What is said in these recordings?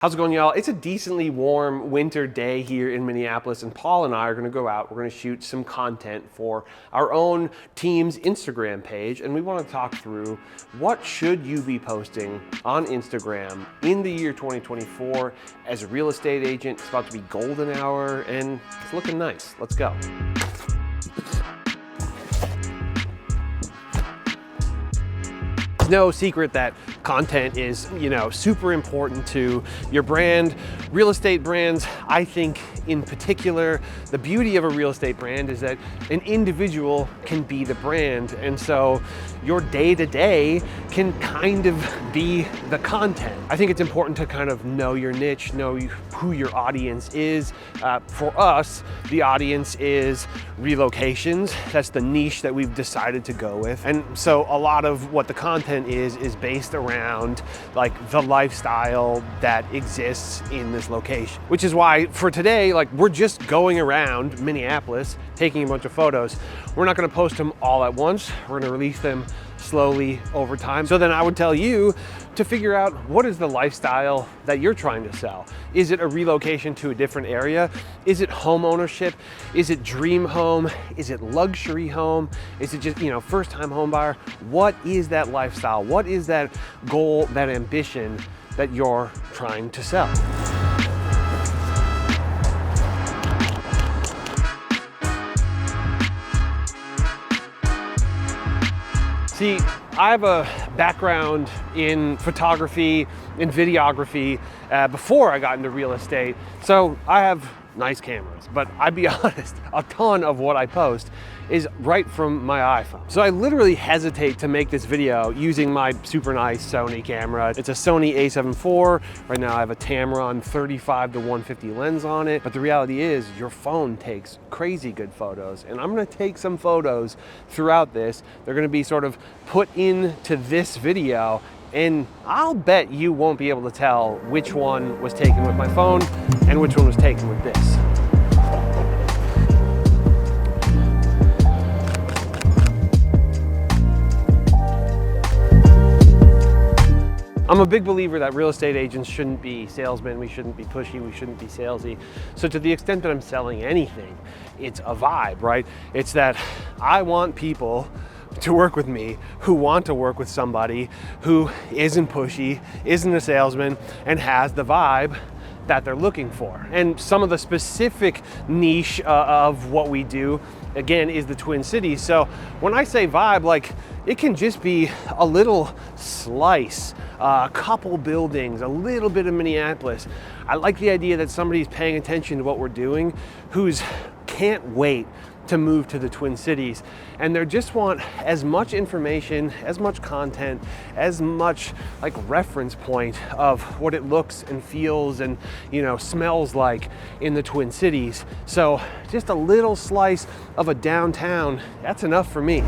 How's it going, y'all? It's a decently warm winter day here in Minneapolis, and Paul and I are gonna go out. We're gonna shoot some content for our own team's Instagram page, and we wanna talk through what should you be posting on Instagram in the year 2024 as a real estate agent. It's about to be golden hour, and it's looking nice. Let's go. No secret that content is, super important to your brand. Real estate brands, I think in particular, the beauty of a real estate brand is that an individual can be the brand. And so your day-to-day can kind of be the content. I think it's important to kind of know your niche, know who your audience is. For us, the audience is relocations. That's the niche that we've decided to go with. And so a lot of what the content is based around like the lifestyle that exists in this location. Which is why for today, we're just going around Minneapolis, taking a bunch of photos. We're not gonna post them all at once. We're gonna release them slowly over time. So then I would tell you to figure out what is the lifestyle that you're trying to sell. Is it a relocation to a different area? Is it home ownership? Is it dream home? Is it luxury home? Is it just, first time home buyer? What is that lifestyle? What is that goal, that ambition that you're trying to sell? See, I have a background in photography and videography before I got into real estate, so I have nice cameras, but I'd be honest, a ton of what I post is right from my iPhone. So I literally hesitate to make this video using my super nice Sony camera. It's a Sony a7 IV. Right now I have a Tamron 35 to 150 lens on it, but the reality is your phone takes crazy good photos, and I'm gonna take some photos throughout this. They're gonna be sort of put into this video, and I'll bet you won't be able to tell which one was taken with my phone and which one was taken with this. I'm a big believer that real estate agents shouldn't be salesmen, we shouldn't be pushy, we shouldn't be salesy. So to the extent that I'm selling anything, it's a vibe, right? It's that I want people to work with me who want to work with somebody who isn't pushy, isn't a salesman, and has the vibe that they're looking for. And some of the specific niche of what we do, again, is the Twin Cities. So when I say vibe, it can just be a little slice, a couple buildings, a little bit of Minneapolis. I like the idea that somebody's paying attention to what we're doing, who's can't wait to move to the Twin Cities, and they just want as much information, as much content, as much reference point of what it looks and feels and smells like in the Twin Cities. So just a little slice of a downtown, that's enough for me.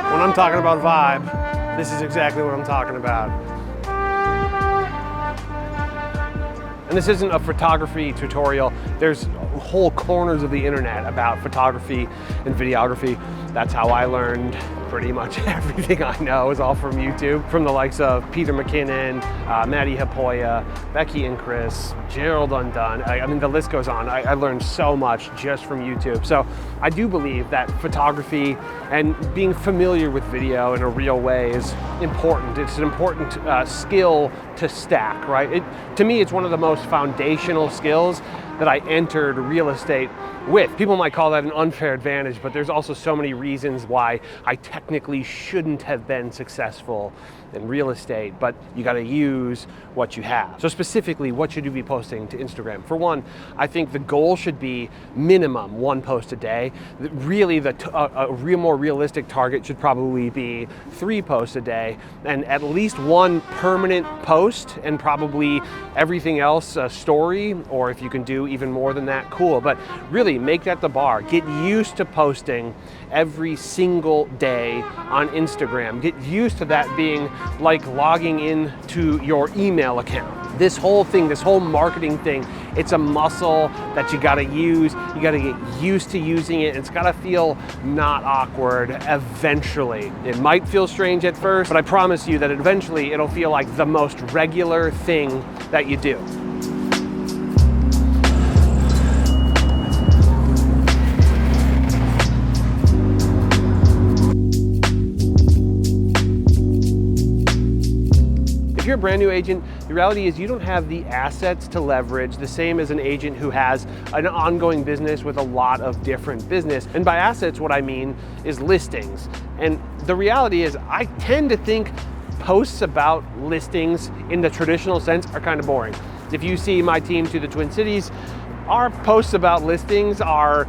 When I'm talking about vibe, this is exactly what I'm talking about. And this isn't a photography tutorial. There's whole corners of the internet about photography and videography. That's how I learned pretty much everything I know is all from YouTube, from the likes of Peter McKinnon, Maddie Hapoya, Becky and Chris, Gerald Undone. I mean, the list goes on. I learned so much just from YouTube. So I do believe that photography and being familiar with video in a real way is important. It's an important skill to stack, right? To me, it's one of the most foundational skills that I entered real estate with. People might call that an unfair advantage, but there's also so many reasons why I technically shouldn't have been successful in real estate, but you gotta use what you have. So specifically, what should you be posting to Instagram? For one, I think the goal should be minimum 1 post a day. Really, a more realistic target should probably be 3 posts a day, and at least 1 permanent post, and probably everything else a story, or if you can do even more than that, cool. But really make that the bar. Get used to posting every single day on Instagram. Get used to that being like logging in to your email account. This whole thing, this whole marketing thing, it's a muscle that you gotta use. You gotta get used to using it. It's gotta feel not awkward eventually. It might feel strange at first, but I promise you that eventually it'll feel like the most regular thing that you do. If you're a brand new agent, the reality is you don't have the assets to leverage the same as an agent who has an ongoing business with a lot of different business. And by assets, what I mean is listings. And the reality is I tend to think posts about listings in the traditional sense are kind of boring. If you see my team to the Twin Cities, our posts about listings are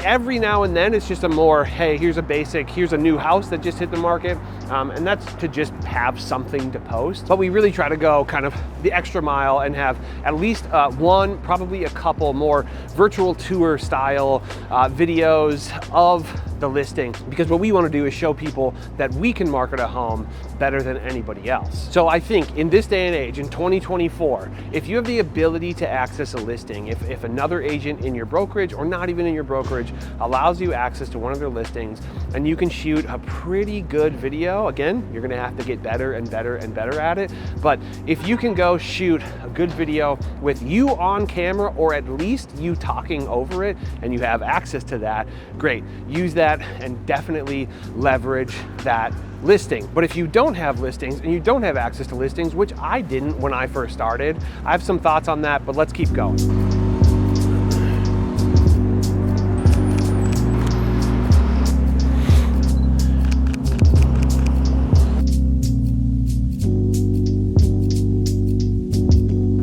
every now and then it's just a more, hey, here's a new house that just hit the market. And that's to just have something to post. But we really try to go kind of the extra mile and have at least one, probably a couple more virtual tour style videos of the listing, because what we want to do is show people that we can market a home better than anybody else. So I think in this day and age, in 2024, if you have the ability to access a listing, if another agent in your brokerage or not even in your brokerage allows you access to one of their listings and you can shoot a pretty good video, again, you're gonna have to get better and better and better at it, but if you can go shoot a good video with you on camera or at least you talking over it and you have access to that, great, use that and definitely leverage that listing. But if you don't have listings and you don't have access to listings, which I didn't when I first started, I have some thoughts on that, but let's keep going.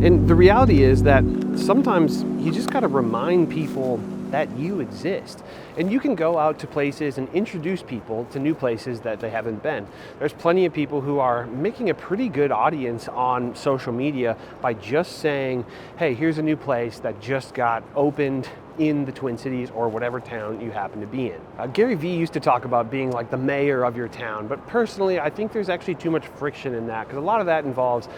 And the reality is that sometimes you just got to remind people that you exist. And you can go out to places and introduce people to new places that they haven't been. There's plenty of people who are making a pretty good audience on social media by just saying, hey, here's a new place that just got opened in the Twin Cities or whatever town you happen to be in. Gary Vee used to talk about being like the mayor of your town, but personally I think there's actually too much friction in that, because a lot of that involves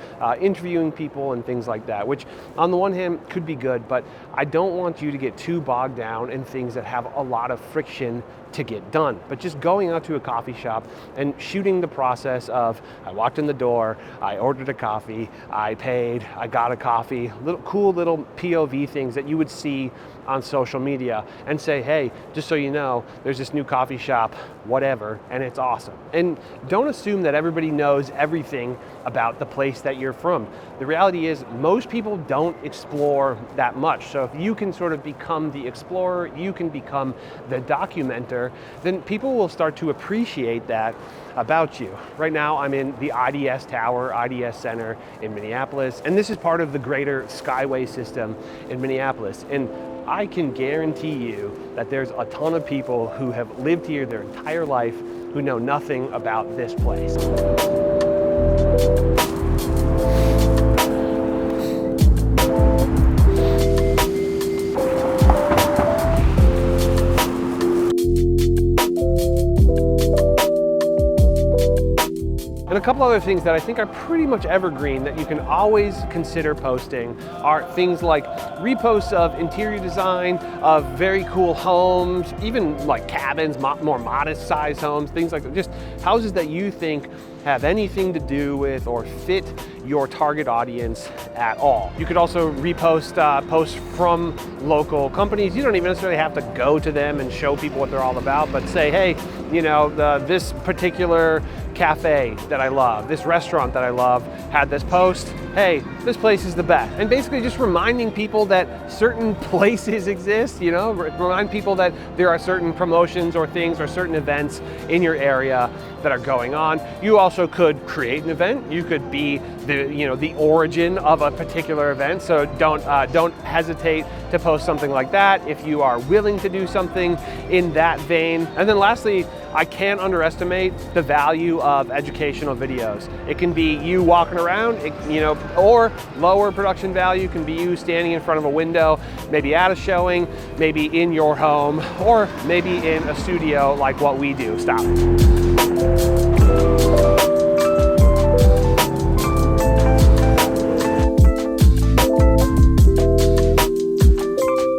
interviewing people and things like that, which on the one hand could be good, but I don't want you to get too bogged down in things that have a lot of friction to get done. But just going out to a coffee shop and shooting the process of, I walked in the door, I ordered a coffee, I paid, I got a coffee, cool little POV things that you would see on social media, and say, hey, just so you know, there's this new coffee shop, whatever, and it's awesome. And don't assume that everybody knows everything about the place that you're from. The reality is most people don't explore that much. So if you can sort of become the explorer, you can become the documenter, then people will start to appreciate that about you. Right now I'm in the IDS Tower, IDS Center in Minneapolis, and this is part of the greater Skyway system in Minneapolis. And I can guarantee you that there's a ton of people who have lived here their entire life who know nothing about this place. And a couple other things that I think are pretty much evergreen that you can always consider posting are things like reposts of interior design of very cool homes, even like cabins, more modest sized homes, things like that. Just houses that you think have anything to do with or fit your target audience at all. You could also repost posts from local companies. You don't even necessarily have to go to them and show people what they're all about, but say, hey, you know, this particular cafe that I love, this restaurant that I love had this post, hey, this place is the best. And basically just reminding people that certain places exist, you know, remind people that there are certain promotions or things or certain events in your area that are going on. You also could create an event. You could be the origin of a particular event. So don't hesitate to post something like that if you are willing to do something in that vein. And then lastly, I can't underestimate the value of educational videos. It can be you walking around, or lower production value can be you standing in front of a window, maybe at a showing, maybe in your home, or maybe in a studio like what we do. Stop.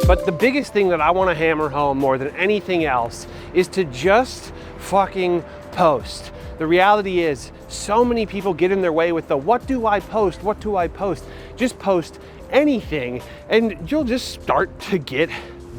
But the biggest thing that I want to hammer home more than anything else is to just fucking post. The reality is, so many people get in their way with the what do I post? What do I post? Just post anything and you'll just start to get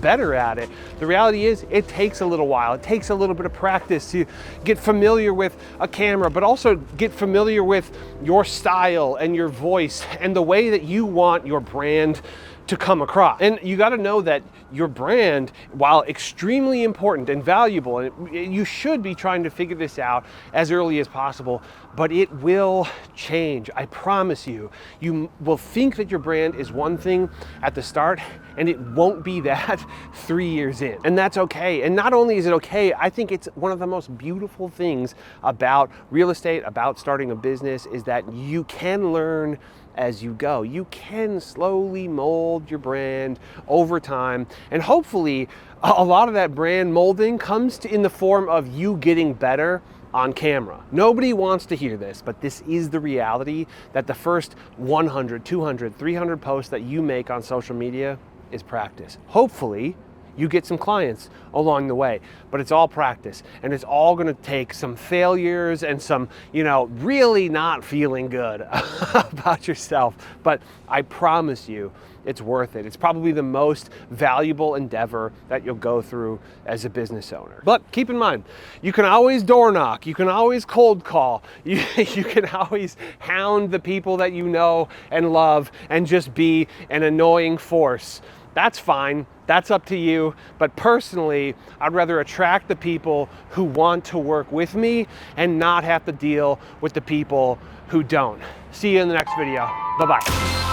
better at it. The reality is, it takes a little while. It takes a little bit of practice to get familiar with a camera, but also get familiar with your style and your voice and the way that you want your brand to come across. And you got to know that your brand, while extremely important and valuable, and you should be trying to figure this out as early as possible, but it will change. I promise you. You will think that your brand is one thing at the start, and it won't be that 3 years in. And that's okay. And not only is it okay, I think it's one of the most beautiful things about real estate, about starting a business, is that you can learn as you go. You can slowly mold your brand over time, and hopefully a lot of that brand molding comes in the form of you getting better on camera. Nobody wants to hear this, but this is the reality, that the first 100, 200, 300 posts that you make on social media is practice. Hopefully you get some clients along the way, but it's all practice, and it's all going to take some failures and some, really not feeling good about yourself. But I promise you, it's worth it. It's probably the most valuable endeavor that you'll go through as a business owner. But keep in mind, you can always door knock, you can always cold call, you can always hound the people that you know and love and just be an annoying force. That's fine, that's up to you, but personally, I'd rather attract the people who want to work with me and not have to deal with the people who don't. See you in the next video. Bye-bye.